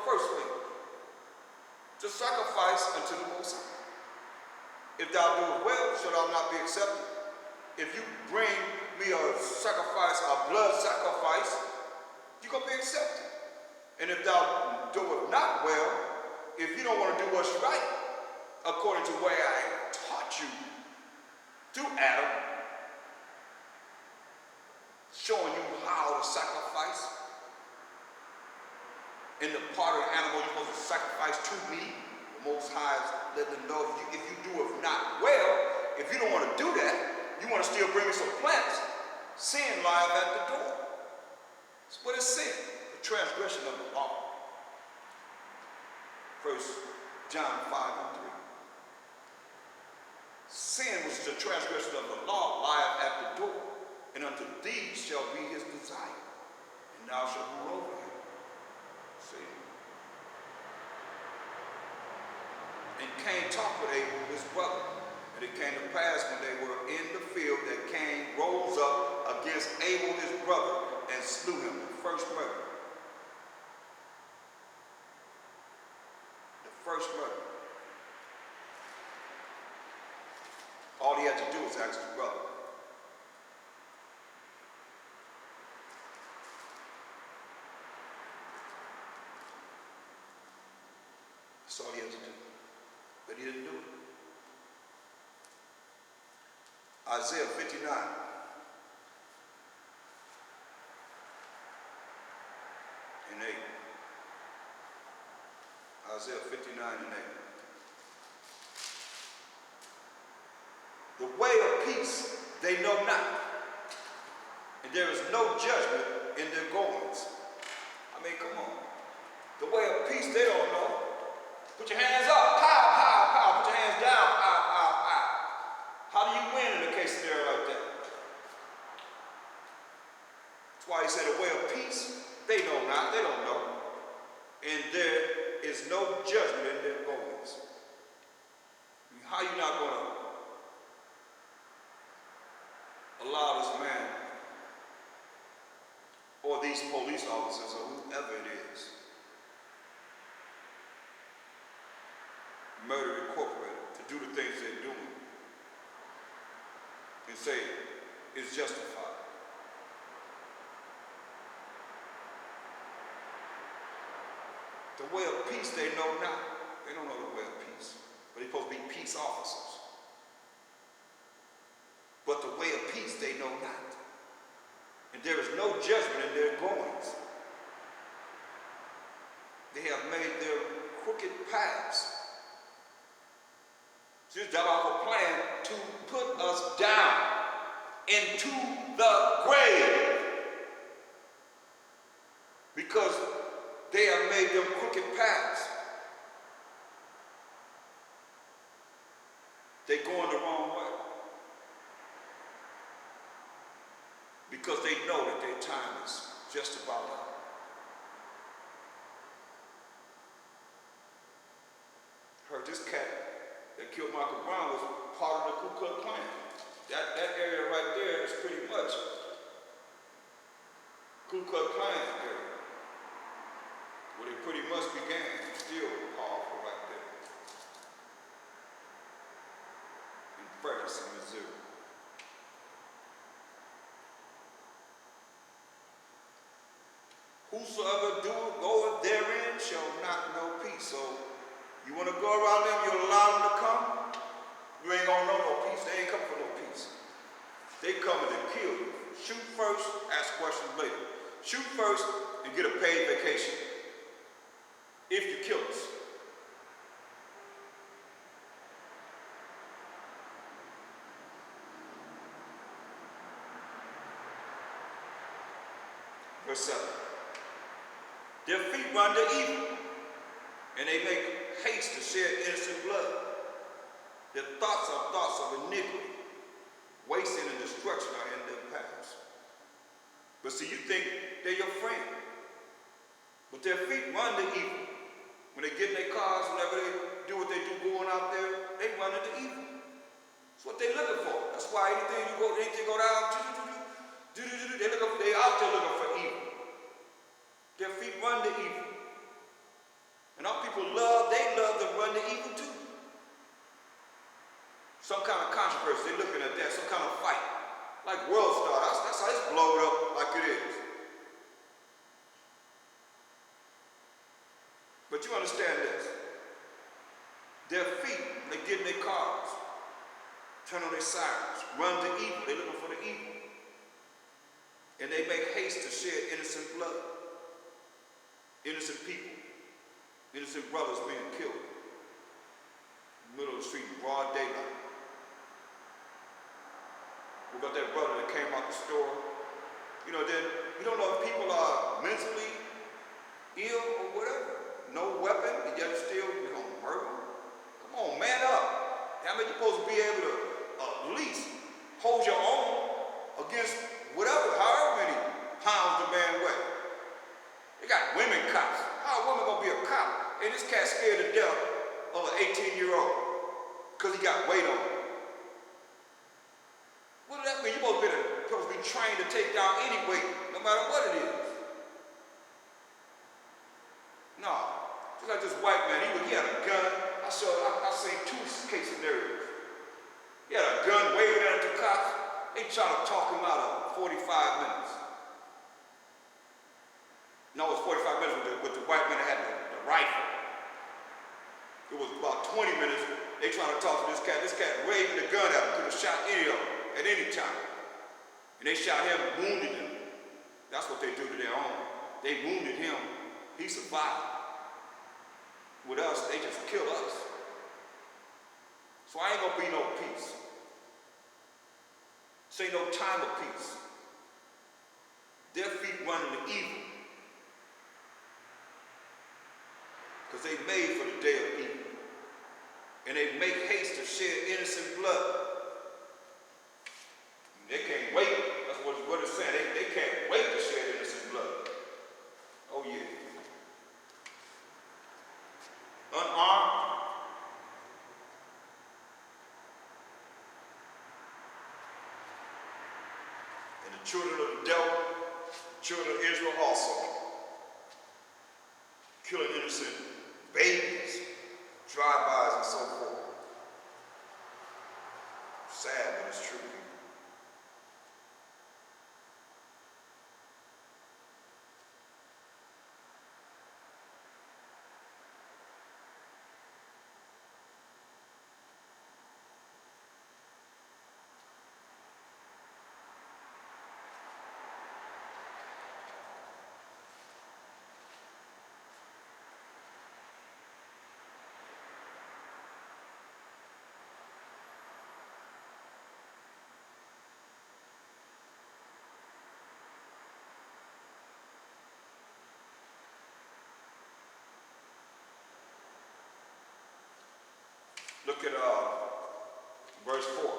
firstly, to sacrifice unto the Most High. If thou do it well, shall thou not be accepted? If you bring me a sacrifice, a blood sacrifice, you're going to be accepted. And if thou do it not well, if you don't want to do what's right, according to where I taught you through Adam, showing you how to sacrifice, in the part of the animal you're supposed to sacrifice to me, the Most High is letting them know if you do it not well, if you don't want to do that, you want to still bring me some plants, sin lies at the door. That's what is sin, the transgression of the law. 1 John 5:3. Sin, which is the transgression of the law, lieth at the door, and unto thee shall be his desire, and thou shalt rule over him. See? And Cain talked with Abel, his brother. And it came to pass when they were in the field that Cain rose up against Abel, his brother, and slew him. The first murder. The first murder. All he had to do was ask his brother. That's all he had to do. But he didn't do it. Isaiah 59. And 8. Isaiah 59 and 8. The way of peace they know not, and there is no judgment in their goings. I mean, come on. The way of peace they don't know. Put your hands up, pow, pow, pow. Put your hands down, pow, pow, pow. How do you win in a case scenario like that? That's why he said the way of peace, they know not, they don't know. And there is no judgment in their goings. How you not going to allow this man or these police officers or whoever it is, Murder Incorporated, to do the things they're doing and say it's justified? The way of peace they know not. They don't know the way of peace. But they're supposed to be peace officers. But the way of peace they know not. And there is no judgment in their goings. They have made their crooked paths. This is our plan to put us down into the grave. Because they have made them crooked paths. They're going the wrong way. Because they know that their time is just about up. Heard this cat that killed Michael Brown was part of the Ku Klux Klan. That area right there is pretty much Ku Klux Klan area, where they pretty much began. Still powerful right there in Ferguson, Missouri. Whosoever goeth therein shall not know peace. So you want to go around them, you allow them to come, you ain't gonna know no peace. They ain't coming for no peace. They coming to kill you. Shoot first, ask questions later. Shoot first and get a paid vacation if you kill us. Verse 7. Their feet run to evil, and they make haste to shed innocent blood. Their thoughts are thoughts of iniquity. Wasting and destruction are in their paths. But see, you think they're your friend. But their feet run to evil. When they get in their cars, whenever they do what they do going out there, they run into evil. That's what they're looking for. That's why anything go down, they out there looking for evil. Their feet run to evil. the world started. That's how it's blown up like it is. But you understand this. Their feet, they get in their cars, turn on their sirens, run to evil. They're looking for the evil. And they make haste to shed innocent blood. Innocent people, innocent brothers being killed in the middle of the street, broad daylight. We got that brother that came out the store. You know, then you don't know if people are mentally ill or whatever. No weapon, and yet still you're gonna murder them. Come on, man up. I mean, you're supposed to be able to at least hold your own against whatever, however many pounds the man weighs. They got women cops. How a woman gonna be a cop? And this cat scared to death of an 18-year-old because he got weight on him. What does that mean? You're supposed to be trained to take down any weight, no matter what it is. No. Just like this white man, he had a gun. I seen two case scenarios. He had a gun waving at the cops. They tried to talk him out of 45 minutes. No, it was 45 minutes with the white man that had the rifle. It was about 20 minutes. They trying to talk to this cat. This cat waving the gun at him. Could have shot any of them at any time. And they shot him and wounded him. That's what they do to their own. They wounded him. He survived. With us, they just kill us. So I ain't gonna be no peace. This ain't no time of peace. Their feet running to evil. Because they made for the day of evil. And they make haste to shed innocent blood. They can't wait. That's what it's saying. They can't wait to shed innocent blood. Oh yeah. Unarmed. And the children of the devil, the children of Israel also, killing innocent babies, drive-bys, and so forth. Sad, but it's true. Look at verse 4.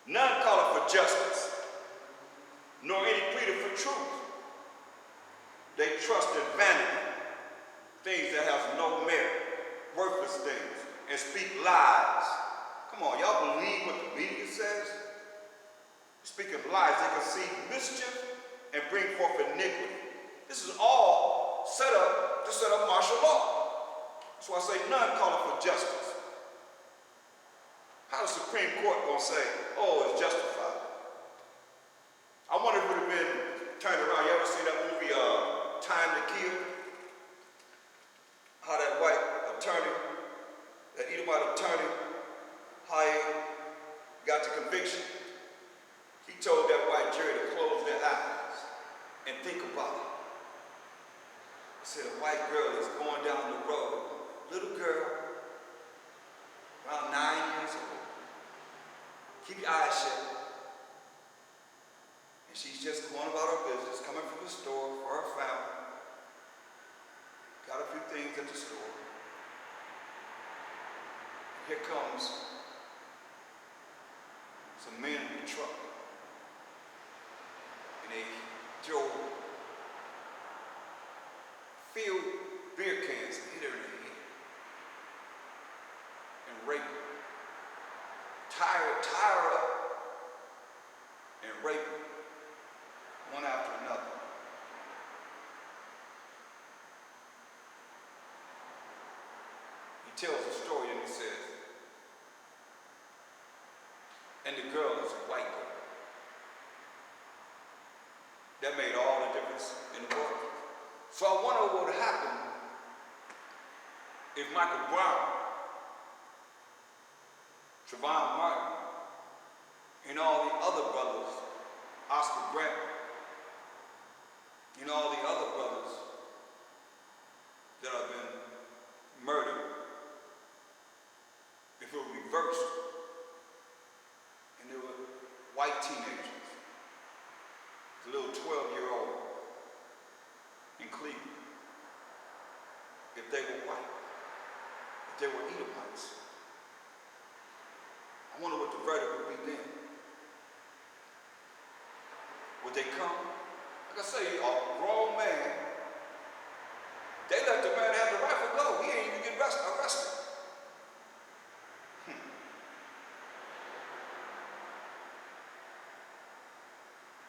None calleth for justice, nor any pleader for truth. They trust in vanity, things that have no merit, worthless things, and speak lies. Come on, y'all believe what the media says? Speaking lies, they conceive mischief and bring forth iniquity. This is all set up to set up martial law. That's why I say none calleth for justice. How the Supreme Court gonna say, oh, it's justified? I wonder if it would have been turned around. You ever seen that movie, Time to Kill? How that white attorney, that Edomite attorney, how he got the conviction. He told that white jury to close their eyes and think about it. He said a white girl is going down the road, little girl, around 9 years old. Keep your eyes shut. And she's just going about her business, coming from the store for her family. Got a few things at the store. Here comes some men in the truck. And they throw filled beer cans and hit her in the head. And rape her. Tie her up and rape her, one after another. He tells a story and he says, and the girl is a white girl. That made all the difference in the world. So I wonder what would happen if Michael Brown, Thaahwam Martin, and all the other brothers, Oscar Grant, and all the other brothers that have been murdered, if it were reversed, and they were white teenagers, a little 12-year-old in Cleveland, if they were white, if they were Edomites, I wonder what the verdict would be then. Would they come? Like I say, a grown man, they let the man have the rifle go. He ain't even get arrested.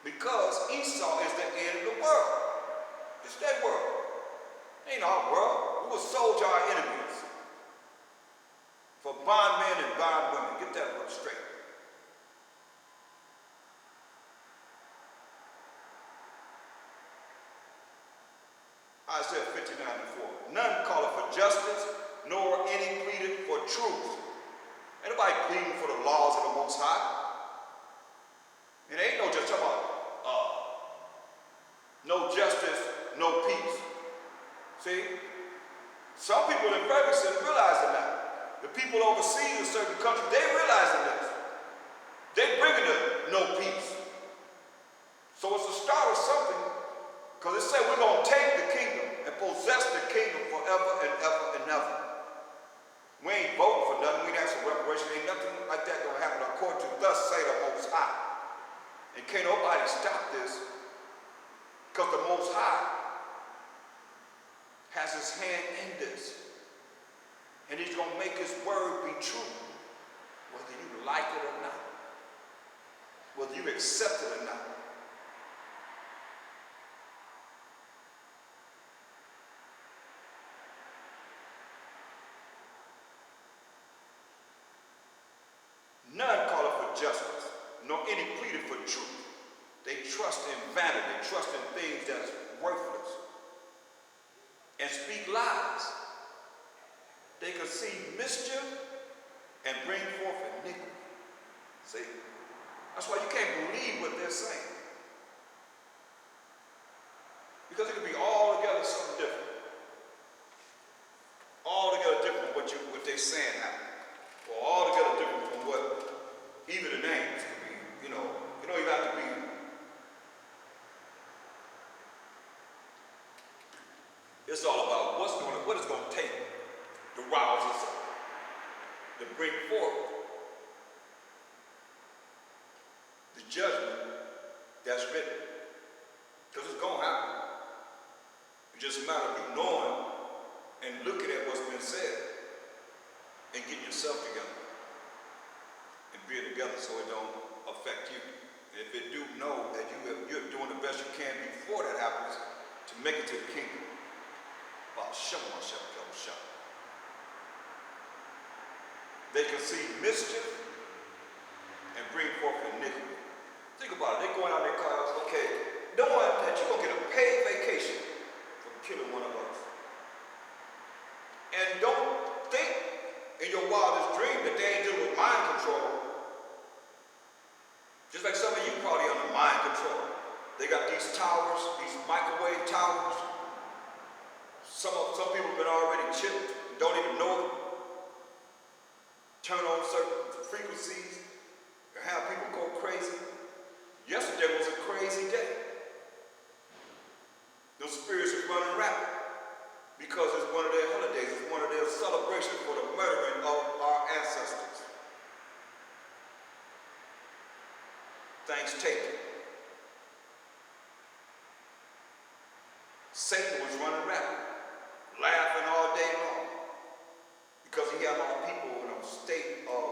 Because Esau is the end of the world. It's their world. It ain't our world. We will soldier our enemies. For bondmen and bondwomen. Get that one straight. Isaiah 59:4. None calleth for justice, nor any pleaded for truth. Ain't nobody pleading for the laws of the Most High. And ain't no just talking about no justice, no peace. See? Some people in Ferguson realizing that. The people overseas in certain countries, they realizing this. They bringing the no peace. So it's the start of something, because it said we're going to take the kingdom and possess the kingdom forever and ever and ever. We ain't voting for nothing. We ain't asking for reparation. Ain't nothing like that going to happen according to thus say the Most High. And can't nobody stop this, because the Most High has his hand in this. And he's going to make his word be true, whether you like it or not, whether you accept it or not. None calleth for justice, nor any pleaded for truth. They trust in vanity, they trust in things that's worthless, and speak lies. They conceive mischief and bring forth iniquity. See? That's why you can't believe what they're saying. Because it could be altogether something different. Altogether different from what they're saying happened. Or altogether different from what even the names could be. You don't even have to be. It's all about what it's going to take to rouse us up, to bring forth the judgment that's written. Because it's going to happen. It's just a matter of you knowing and looking at what's been said and getting yourself together and being together so it don't affect you. And if it do, know that you're doing the best you can before that happens to make it to the kingdom. They conceive mischief and bring forth iniquity. Think about it. They're going out in their cars, okay, knowing that you're going to get a paid vacation from killing one of us. And don't think in your wildest dream that they ain't dealing with mind control. Just like some of you probably under mind control. They got these towers, these microwave towers. Some people have been already chipped, don't even know it. Turn on certain frequencies and have people go crazy. Yesterday was a crazy day. Those spirits are running rapid because it's one of their holidays. It's one of their celebrations for the murdering of our ancestors. Thanks taken. Satan was running rapid, laughing all day long, because he had our people in a state of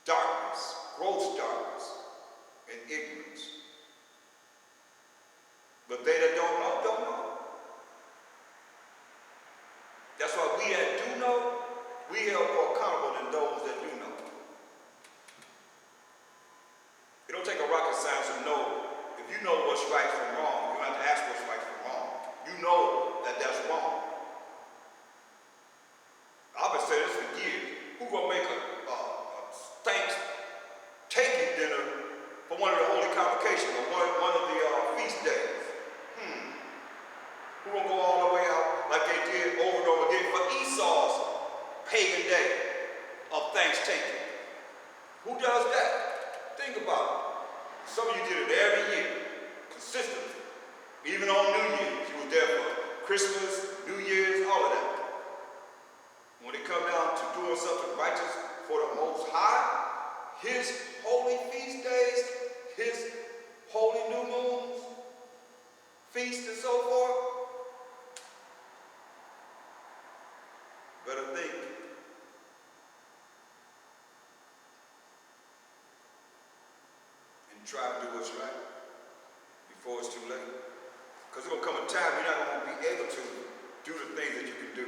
darkness, gross darkness, and ignorance. But they that don't know, don't know. That's why we that do know, we are more accountable than those that do know. It don't take a rocket signs to know, if you know what's right from wrong, you don't have to ask what's right from wrong. You know that that's wrong. I've been saying this for years. Who's going to make a Thanksgiving dinner for one of the holy convocations or one of the feast days? Who's going to go all the way out like they did over and over again for Esau's pagan day of Thanksgiving? Who does that? Think about it. Some of you did it every year, consistently. Even on New Year's, you were there for Christmas, New Year's, all of that. When it comes down to doing something righteous for the Most High, His holy feast days, His holy new moons, feasts and so forth, better think. And try to do what's right before it's too late. Because there's going to come a time you're not going to be able to do the things that you can do.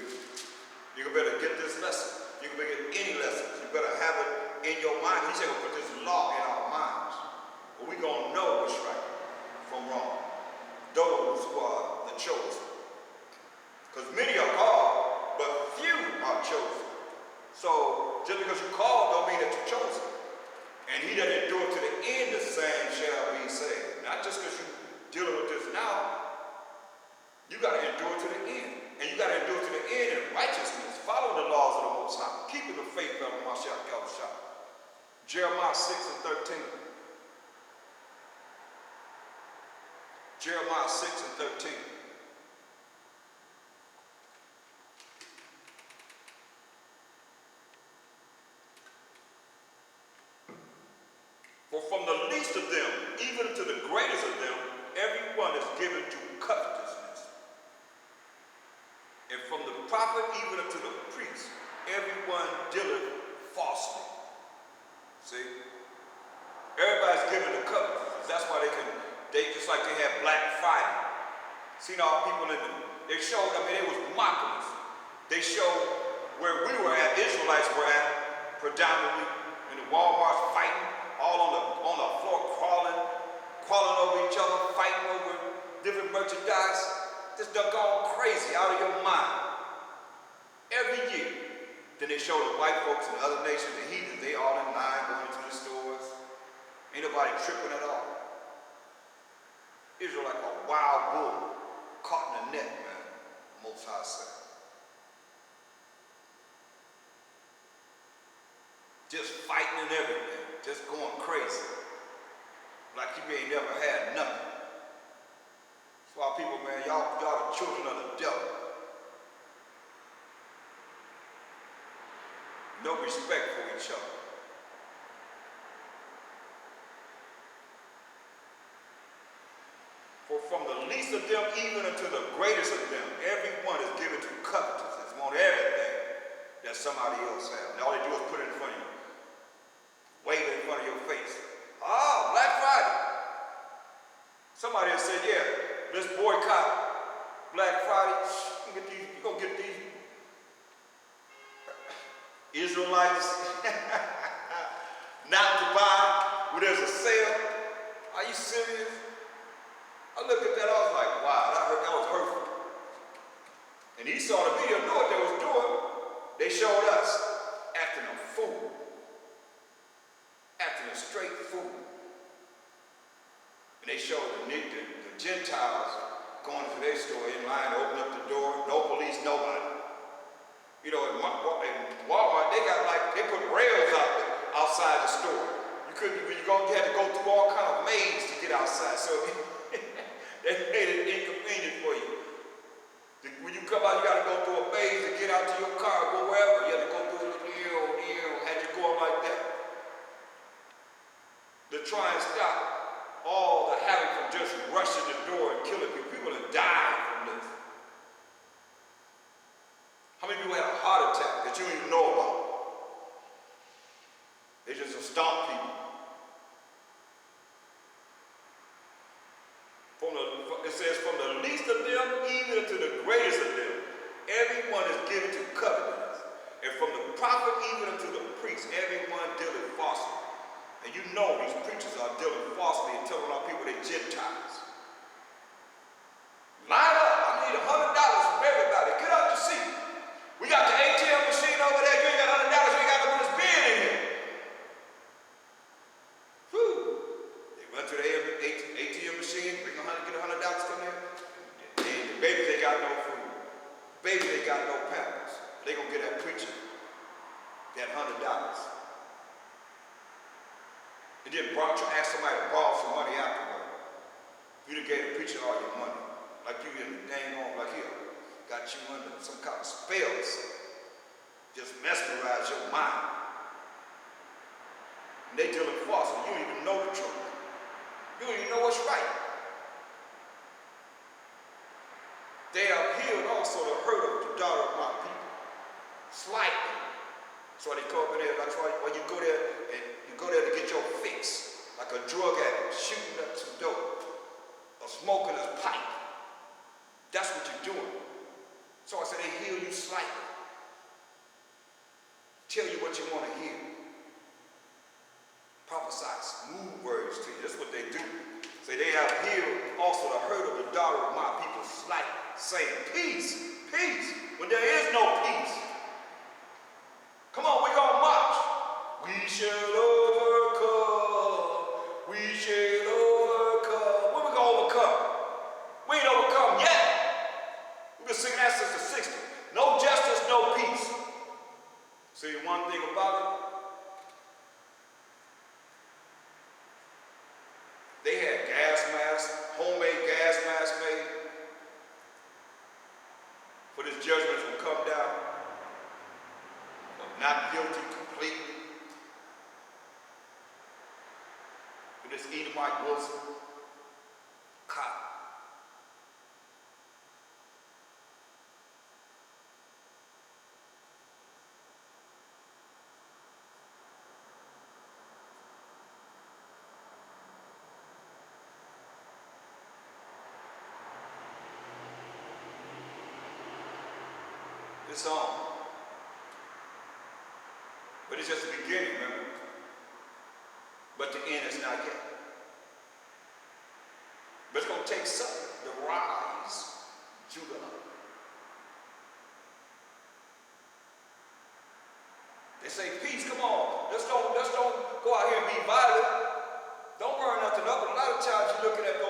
You better get this lesson. You can get any lessons. You better have it in your mind. He said we'll put this law in our minds. But we're going to know what's right from wrong. Those who are the chosen. Because many are called, but few are chosen. So just because you're called don't mean that you're chosen. And he that endureth to the end, the same shall be saved. Not just because you're dealing with this now. You got to endure to the end. And you got to endure to the end in righteousness, following the laws of the Most High, keeping the faith of Mashiach Yahushua. Jeremiah 6 and 13. Jeremiah 6 and 13. For from the least of them, even to the greatest of them, everyone is given to covetousness. And from the prophet even unto the priest, everyone dealeth falsely. See? Everybody's given to covetousness. That's why they just like they had Black Friday. Seen all people they showed, they was mocking us. They showed where we were at, Israelites were at, predominantly, in the Walmarts fighting, all on the floor crawling over each other, fighting over different merchandise. Just done gone crazy, out of your mind. Every year. Then they show the white folks and the other nations, the heathens, they all in line going into the stores. Ain't nobody tripping at all. Israel like a wild bull caught in a net, man. Most High said. Just fighting and everything. Just going crazy. Like you ain't never had nothing. That's why people, man, y'all are children of the devil. No respect for each other. For from the least of them even unto the greatest of them, everyone is given to covetousness. Want everything that somebody else has. And all they do is put it in front of you. Wave it in front of your face. Oh, Black Friday. Somebody has said, yeah, let's boycott Black Friday. You're going to get these Israelites not to buy when there's a sale. Are you serious? I looked at that, I was like, wow, that was hurtful. And Esau, the media, knew what they was doing. They showed us acting a fool. Acting a straight fool. And they showed the Gentiles going to their store in line to open up the door, no police, nobody. You know, in Walmart, they put rails outside the store. You had to go through all kind of mazes to get outside. So they made it inconvenient for you. When you come out, you got to go through a maze to get out to your car, go wherever. You had to go through had you going like that. To try and stop all the havoc from just rushing the door and killing people. People have died from this. How many people had a heart attack that you didn't even know about? They just stomp people. It says, from the least of them, even to the greatest of them, everyone is given to covetousness. And from the prophet even unto the priest, everyone dealeth falsely. And you know these preachers are dealing falsely and telling Gentiles. Line up. I need $100 from everybody. Get up to seat. We got the ATM machine over there. You ain't got $100. You ain't got to put this bin in here. Whew. They run to the ATM machine, bring get $100 come there. And the babies, they got no food. Babies, they got no pampers. They gonna get that preacher that $100. And then ask somebody to borrow some money afterward. You done gave the preacher all your money. Like you in the dang on, like here. Got you under some kind of spells. Just mesmerize your mind. And they dealing false, and you don't even know the truth. You don't even know what's right. They have healed also the hurt of the daughter of my people. Slightly. So they go over there, that's why when you go there and you go there to get your fix, like a drug addict shooting up some dope or smoking a pipe. That's what you're doing. So I said they heal you slightly. Tell you what you want to hear. Prophesy smooth words to you. That's what they do. Say they have healed also the hurt of the daughter of my people slightly, saying peace, peace, when there is no peace. Come on, we're gonna march. We shall overcome. We shall overcome. When we gonna overcome? We ain't overcome yet. We've been singing that since the 60s. No justice, no peace. See, one thing about it, they had gas masks, homemade gas masks made for this judgment to come down. Not guilty completely. For this Edomite Wilson, caught. It's on. But it's just the beginning, remember? But the end is not yet. But it's going to take something to rise Judah up. They say, peace, come on. Let's don't go out here and be violent. Don't burn nothing up. But a lot of times you're looking at